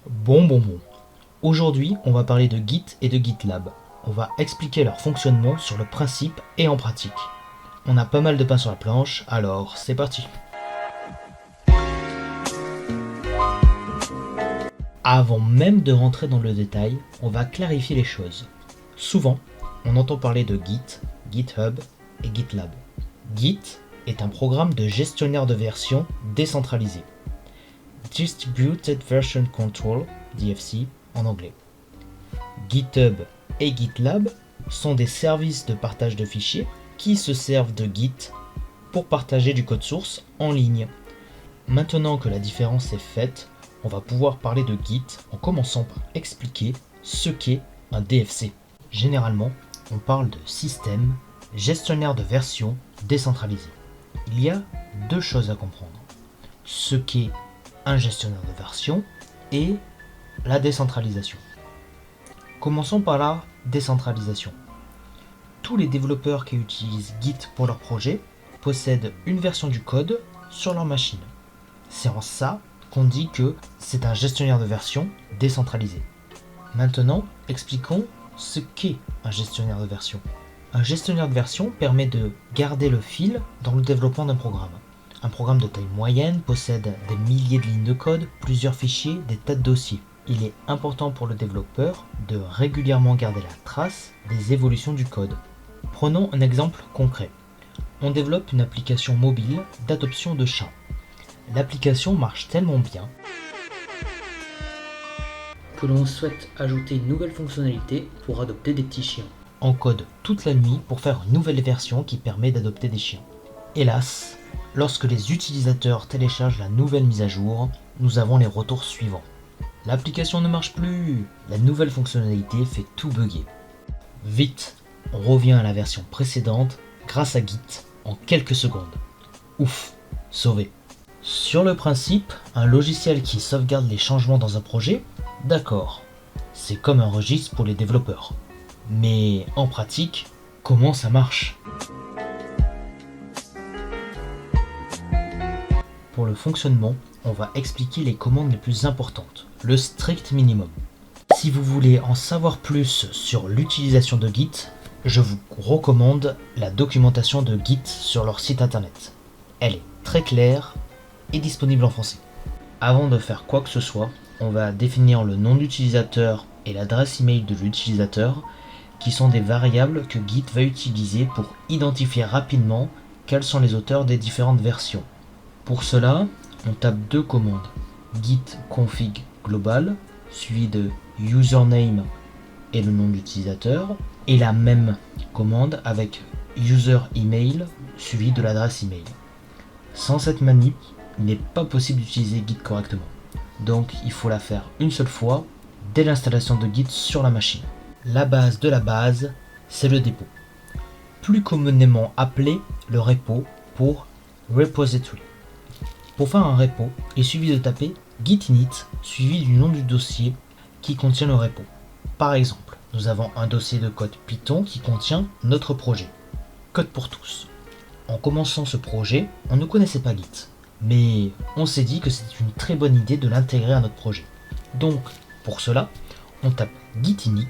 Bon. Aujourd'hui, on va parler de Git et de GitLab. On va expliquer leur fonctionnement sur le principe et en pratique. On a pas mal de pain sur la planche, alors c'est parti. Avant même de rentrer dans le détail, on va clarifier les choses. Souvent, on entend parler de Git, GitHub et GitLab. Git est un programme de gestionnaire de version décentralisé. Distributed Version Control, DVC en anglais. GitHub et GitLab sont des services de partage de fichiers qui se servent de Git pour partager du code source en ligne. Maintenant que la différence est faite, on va pouvoir parler de Git en commençant par expliquer ce qu'est un DVC. Généralement, on parle de système gestionnaire de version décentralisé. Il y a deux choses à comprendre. Ce qu'est un gestionnaire de version et la décentralisation. Commençons par la décentralisation. Tous les développeurs qui utilisent Git pour leur projet possèdent une version du code sur leur machine. C'est en ça qu'on dit que c'est un gestionnaire de version décentralisé. Maintenant, expliquons ce qu'est un gestionnaire de version. Un gestionnaire de version permet de garder le fil dans le développement d'un programme. Un programme de taille moyenne possède des milliers de lignes de code, plusieurs fichiers, des tas de dossiers. Il est important pour le développeur de régulièrement garder la trace des évolutions du code. Prenons un exemple concret. On développe une application mobile d'adoption de chats. L'application marche tellement bien que l'on souhaite ajouter une nouvelle fonctionnalité pour adopter des petits chiens. On code toute la nuit pour faire une nouvelle version qui permet d'adopter des chiens. Hélas, lorsque les utilisateurs téléchargent la nouvelle mise à jour, nous avons les retours suivants. L'application ne marche plus, la nouvelle fonctionnalité fait tout bugger. Vite, on revient à la version précédente grâce à Git en quelques secondes. Ouf, sauvé. Sur le principe, un logiciel qui sauvegarde les changements dans un projet, d'accord, c'est comme un registre pour les développeurs. Mais en pratique, comment ça marche ? Pour le fonctionnement, on va expliquer les commandes les plus importantes, le strict minimum. Si vous voulez en savoir plus sur l'utilisation de Git, je vous recommande la documentation de Git sur leur site internet. Elle est très claire et disponible en français. Avant de faire quoi que ce soit, on va définir le nom d'utilisateur et l'adresse email de l'utilisateur, qui sont des variables que Git va utiliser pour identifier rapidement quels sont les auteurs des différentes versions. Pour cela, on tape deux commandes, git config global, suivi de username et le nom d'utilisateur, et la même commande avec user email, suivi de l'adresse email. Sans cette manip, il n'est pas possible d'utiliser Git correctement. Donc il faut la faire une seule fois, dès l'installation de Git sur la machine. La base de la base, c'est le dépôt. Plus communément appelé le repo pour repository. Pour faire un repo, il suffit de taper git init suivi du nom du dossier qui contient le repo. Par exemple, nous avons un dossier de code Python qui contient notre projet, Code pour tous. En commençant ce projet, on ne connaissait pas Git, mais on s'est dit que c'était une très bonne idée de l'intégrer à notre projet. Donc, pour cela, on tape git init,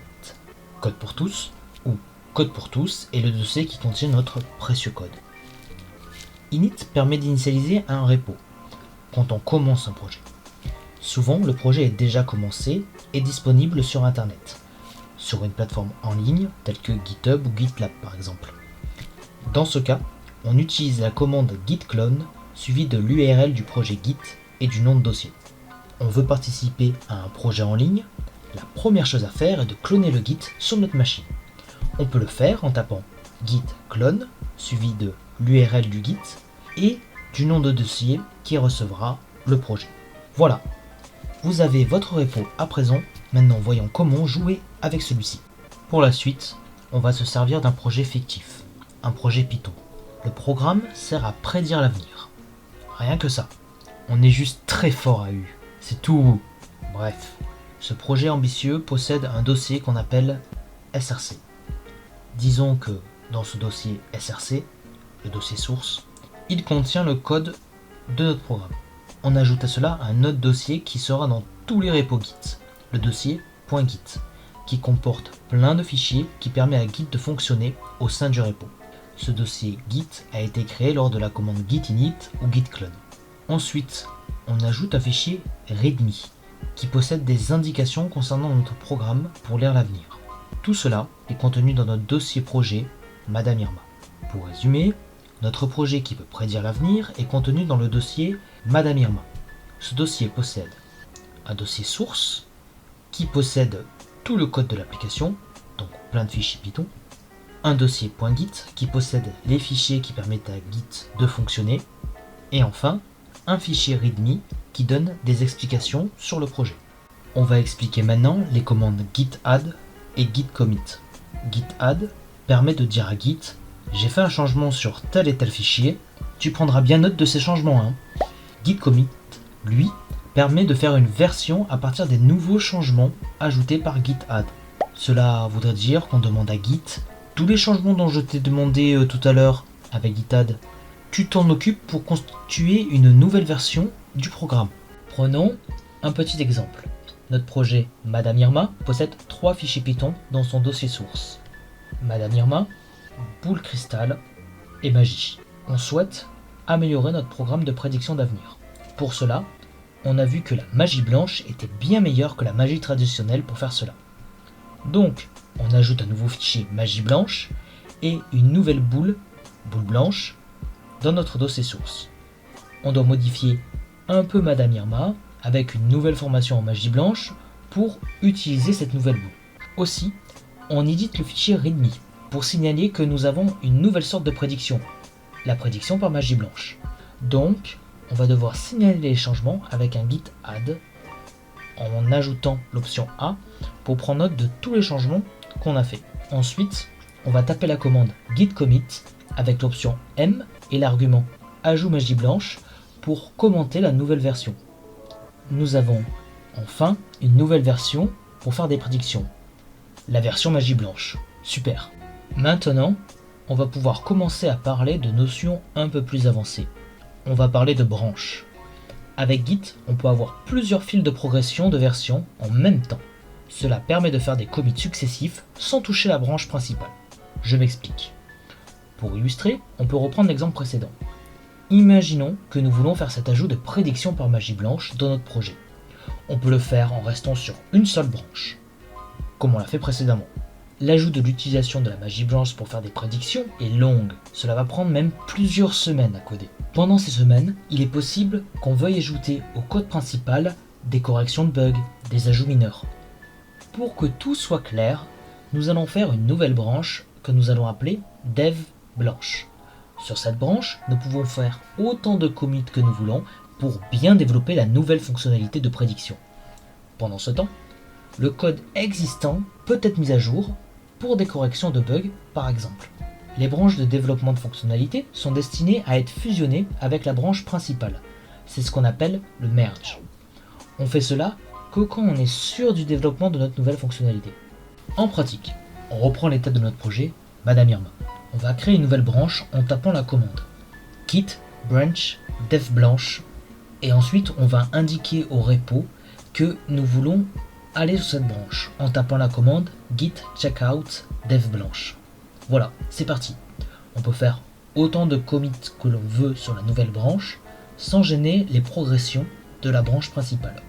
Code pour tous, ou Code pour tous est le dossier qui contient notre précieux code. Init permet d'initialiser un repo quand on commence un projet. Souvent, le projet est déjà commencé et disponible sur Internet, sur une plateforme en ligne telle que GitHub ou GitLab par exemple. Dans ce cas, on utilise la commande git clone suivie de l'URL du projet Git et du nom de dossier. On veut participer à un projet en ligne, la première chose à faire est de cloner le Git sur notre machine. On peut le faire en tapant git clone suivi de l'URL du Git et du nom de dossier qui recevra le projet. Voilà, vous avez votre repo à présent, maintenant voyons comment jouer avec celui-ci. Pour la suite, on va se servir d'un projet fictif, un projet Python. Le programme sert à prédire l'avenir. Rien que ça, on est juste très fort à U, c'est tout. Bref, ce projet ambitieux possède un dossier qu'on appelle SRC. Disons que dans ce dossier SRC, le dossier source, il contient le code de notre programme. On ajoute à cela un autre dossier qui sera dans tous les repos Git, le dossier .git, qui comporte plein de fichiers qui permet à Git de fonctionner au sein du repo. Ce dossier Git a été créé lors de la commande git init ou git clone. Ensuite, on ajoute un fichier readme qui possède des indications concernant notre programme pour lire l'avenir. Tout cela est contenu dans notre dossier projet Madame Irma. Pour résumer, notre projet qui peut prédire l'avenir est contenu dans le dossier Madame Irma. Ce dossier possède un dossier source qui possède tout le code de l'application, donc plein de fichiers Python, un dossier .git qui possède les fichiers qui permettent à Git de fonctionner, et enfin un fichier readme qui donne des explications sur le projet. On va expliquer maintenant les commandes git add et git commit. Git add permet de dire à Git « J'ai fait un changement sur tel et tel fichier, tu prendras bien note de ces changements. Hein. » Git commit, lui, permet de faire une version à partir des nouveaux changements ajoutés par git add. Cela voudrait dire qu'on demande à Git « Tous les changements dont je t'ai demandé tout à l'heure avec git add, tu t'en occupes pour constituer une nouvelle version du programme. » Prenons un petit exemple. Notre projet Madame Irma possède 3 fichiers Python dans son dossier source. Madame Irma, boule cristal et magie. On souhaite améliorer notre programme de prédiction d'avenir. Pour cela, on a vu que la magie blanche était bien meilleure que la magie traditionnelle pour faire cela. Donc, on ajoute un nouveau fichier magie blanche et une nouvelle boule blanche, dans notre dossier source. On doit modifier un peu Madame Irma avec une nouvelle formation en magie blanche pour utiliser cette nouvelle boule. Aussi, on édite le fichier readme pour signaler que nous avons une nouvelle sorte de prédiction, la prédiction par magie blanche. Donc, on va devoir signaler les changements avec un git add en ajoutant l'option A pour prendre note de tous les changements qu'on a fait. Ensuite, on va taper la commande git commit avec l'option M et l'argument ajout magie blanche pour commenter la nouvelle version. Nous avons enfin une nouvelle version pour faire des prédictions. La version magie blanche. Super. Maintenant, on va pouvoir commencer à parler de notions un peu plus avancées. On va parler de branches. Avec Git, on peut avoir plusieurs fils de progression de version en même temps. Cela permet de faire des commits successifs sans toucher la branche principale. Je m'explique. Pour illustrer, on peut reprendre l'exemple précédent. Imaginons que nous voulons faire cet ajout de prédiction par magie blanche dans notre projet. On peut le faire en restant sur une seule branche, comme on l'a fait précédemment. L'ajout de l'utilisation de la magie blanche pour faire des prédictions est longue, cela va prendre même plusieurs semaines à coder. Pendant ces semaines, il est possible qu'on veuille ajouter au code principal des corrections de bugs, des ajouts mineurs. Pour que tout soit clair, nous allons faire une nouvelle branche que nous allons appeler dev blanche. Sur cette branche, nous pouvons faire autant de commits que nous voulons pour bien développer la nouvelle fonctionnalité de prédiction. Pendant ce temps, le code existant peut être mis à jour pour des corrections de bugs par exemple. Les branches de développement de fonctionnalités sont destinées à être fusionnées avec la branche principale. C'est ce qu'on appelle le merge. On fait cela que quand on est sûr du développement de notre nouvelle fonctionnalité. En pratique, on reprend l'état de notre projet Madame Irma. On va créer une nouvelle branche en tapant la commande git branch dev blanche et ensuite on va indiquer au repo que nous voulons aller sur cette branche en tapant la commande git checkout dev blanche. Voilà, c'est parti. On peut faire autant de commits que l'on veut sur la nouvelle branche sans gêner les progressions de la branche principale.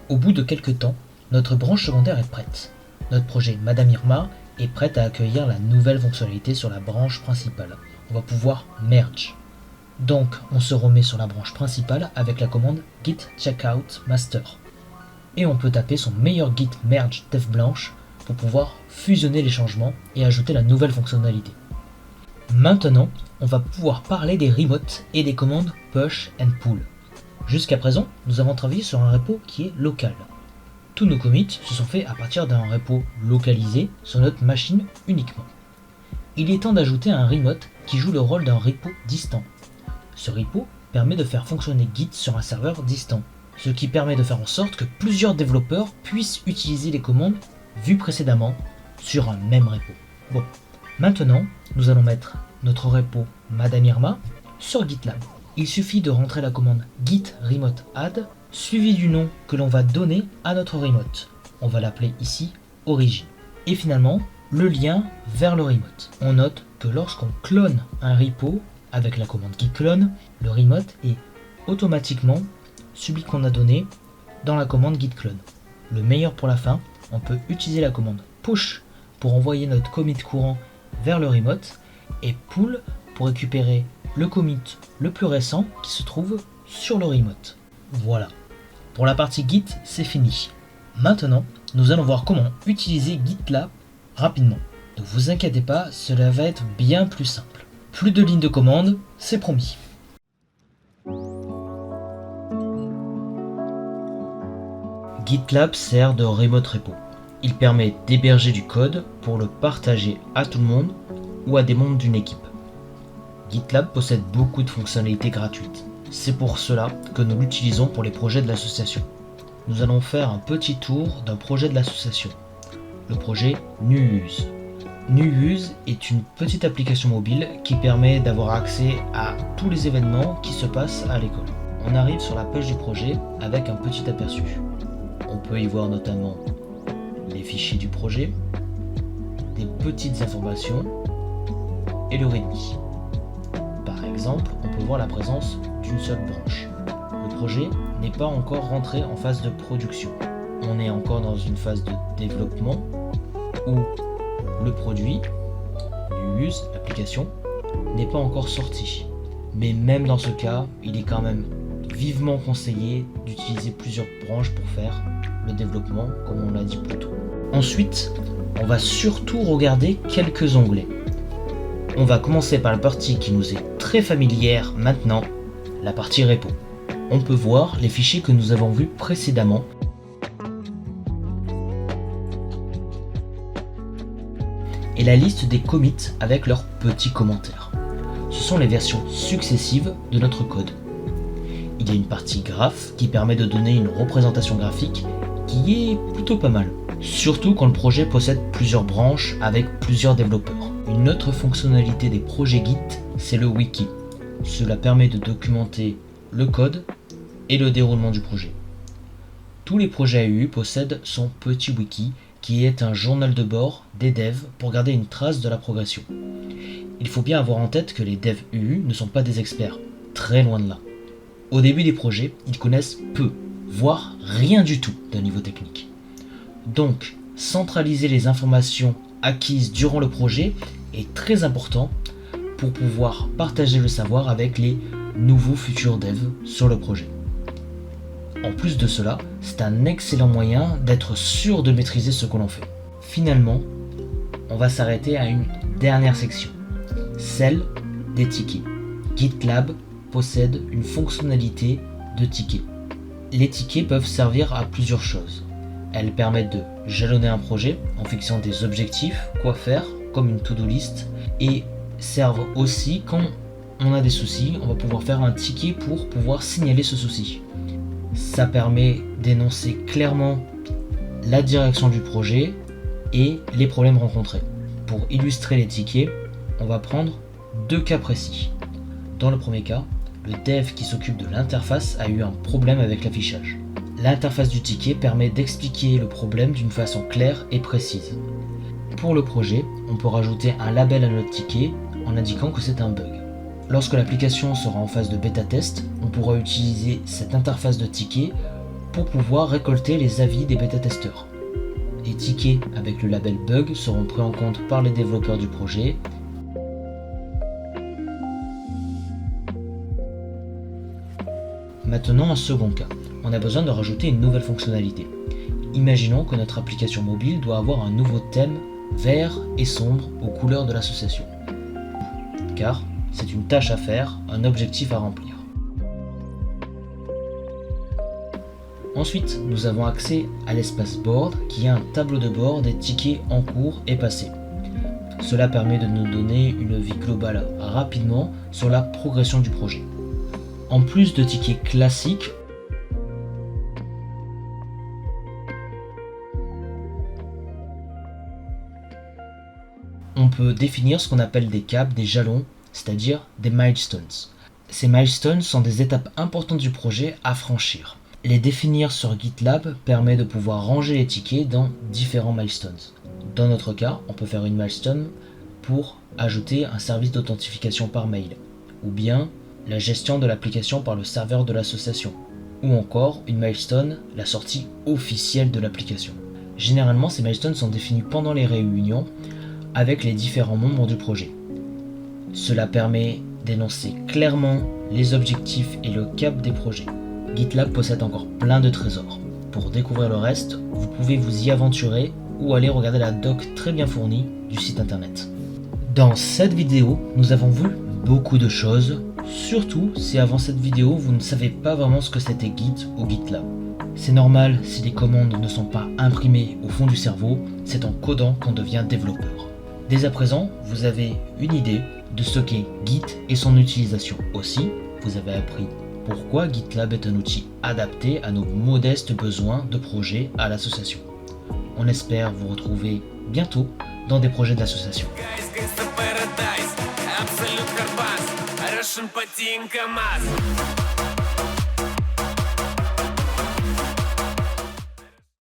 Au bout de quelques temps, notre branche secondaire est prête. Notre projet Madame Irma est prête à accueillir la nouvelle fonctionnalité sur la branche principale. On va pouvoir merge. Donc, on se remet sur la branche principale avec la commande git checkout master. Et on peut taper son meilleur git merge dev blanche pour pouvoir fusionner les changements et ajouter la nouvelle fonctionnalité. Maintenant, on va pouvoir parler des remotes et des commandes push and pull. Jusqu'à présent, nous avons travaillé sur un repo qui est local. Tous nos commits se sont faits à partir d'un repo localisé sur notre machine uniquement. Il est temps d'ajouter un remote qui joue le rôle d'un repo distant. Ce repo permet de faire fonctionner Git sur un serveur distant, ce qui permet de faire en sorte que plusieurs développeurs puissent utiliser les commandes vues précédemment sur un même repo. Bon, maintenant, nous allons mettre notre repo Madame Irma sur GitLab. Il suffit de rentrer la commande git remote add suivi du nom que l'on va donner à notre remote. On va l'appeler ici origin. Et finalement, le lien vers le remote. On note que lorsqu'on clone un repo avec la commande git clone, le remote est automatiquement celui qu'on a donné dans la commande git clone. Le meilleur pour la fin, on peut utiliser la commande push pour envoyer notre commit courant vers le remote et pull pour récupérer le commit le plus récent qui se trouve sur le remote. Voilà, pour la partie Git, c'est fini. Maintenant, nous allons voir comment utiliser GitLab rapidement. Ne vous inquiétez pas, cela va être bien plus simple. Plus de lignes de commande, c'est promis. GitLab sert de remote repo. Il permet d'héberger du code pour le partager à tout le monde ou à des membres d'une équipe. GitLab possède beaucoup de fonctionnalités gratuites. C'est pour cela que nous l'utilisons pour les projets de l'association. Nous allons faire un petit tour d'un projet de l'association, le projet NuUse. NuUse est une petite application mobile qui permet d'avoir accès à tous les événements qui se passent à l'école. On arrive sur la page du projet avec un petit aperçu. On peut y voir notamment les fichiers du projet, des petites informations et le README. Par exemple, on peut voir la présence d'une seule branche. Le projet n'est pas encore rentré en phase de production. On est encore dans une phase de développement où le produit, NuUse, l'application, n'est pas encore sorti. Mais même dans ce cas, il est quand même vivement conseillé d'utiliser plusieurs branches pour faire le développement, comme on l'a dit plus tôt. Ensuite, on va surtout regarder quelques onglets. On va commencer par la partie qui nous est très familière maintenant, la partie repo. On peut voir les fichiers que nous avons vus précédemment. Et la liste des commits avec leurs petits commentaires. Ce sont les versions successives de notre code. Il y a une partie graph qui permet de donner une représentation graphique qui est plutôt pas mal. Surtout quand le projet possède plusieurs branches avec plusieurs développeurs. Une autre fonctionnalité des projets Git, c'est le wiki. Cela permet de documenter le code et le déroulement du projet. Tous les projets AUU possèdent son petit wiki qui est un journal de bord des devs pour garder une trace de la progression. Il faut bien avoir en tête que les devs UU ne sont pas des experts, très loin de là. Au début des projets, ils connaissent peu, voire rien du tout d'un niveau technique. Donc, centraliser les informations acquises durant le projet est très important pour pouvoir partager le savoir avec les nouveaux futurs devs sur le projet. En plus de cela, c'est un excellent moyen d'être sûr de maîtriser ce que l'on fait. Finalement, on va s'arrêter à une dernière section, celle des tickets. GitLab possède une fonctionnalité de tickets. Les tickets peuvent servir à plusieurs choses. Elles permettent de jalonner un projet en fixant des objectifs, quoi faire, comme une to-do list, et servent aussi quand on a des soucis, on va pouvoir faire un ticket pour pouvoir signaler ce souci. Ça permet d'énoncer clairement la direction du projet et les problèmes rencontrés. Pour illustrer les tickets, on va prendre deux cas précis. Dans le premier cas, le dev qui s'occupe de l'interface a eu un problème avec l'affichage. L'interface du ticket permet d'expliquer le problème d'une façon claire et précise. Pour le projet, on peut rajouter un label à notre ticket en indiquant que c'est un bug. Lorsque l'application sera en phase de bêta test, on pourra utiliser cette interface de ticket pour pouvoir récolter les avis des bêta-testeurs. Les tickets avec le label bug seront pris en compte par les développeurs du projet. Maintenant, un second cas. On a besoin de rajouter une nouvelle fonctionnalité. Imaginons que notre application mobile doit avoir un nouveau thème vert et sombre aux couleurs de l'association. Car c'est une tâche à faire, un objectif à remplir. Ensuite, nous avons accès à l'espace board qui est un tableau de bord des tickets en cours et passés. Cela permet de nous donner une vie globale rapidement sur la progression du projet. En plus de tickets classiques, on peut définir ce qu'on appelle des caps, des jalons, c'est-à-dire des milestones. Ces milestones sont des étapes importantes du projet à franchir. Les définir sur GitLab permet de pouvoir ranger les tickets dans différents milestones. Dans notre cas, on peut faire une milestone pour ajouter un service d'authentification par mail, ou bien la gestion de l'application par le serveur de l'association, ou encore une milestone, la sortie officielle de l'application. Généralement, ces milestones sont définis pendant les réunions avec les différents membres du projet. Cela permet d'énoncer clairement les objectifs et le cap des projets. GitLab possède encore plein de trésors. Pour découvrir le reste, vous pouvez vous y aventurer ou aller regarder la doc très bien fournie du site internet. Dans cette vidéo, nous avons vu beaucoup de choses, surtout si avant cette vidéo vous ne savez pas vraiment ce que c'était Git ou GitLab. C'est normal si les commandes ne sont pas imprimées au fond du cerveau, c'est en codant qu'on devient développeur. Dès à présent, vous avez une idée de ce qu'est Git et son utilisation. Aussi, vous avez appris pourquoi GitLab est un outil adapté à nos modestes besoins de projet à l'association. On espère vous retrouver bientôt dans des projets de l'association. Russian Patin КамАЗ.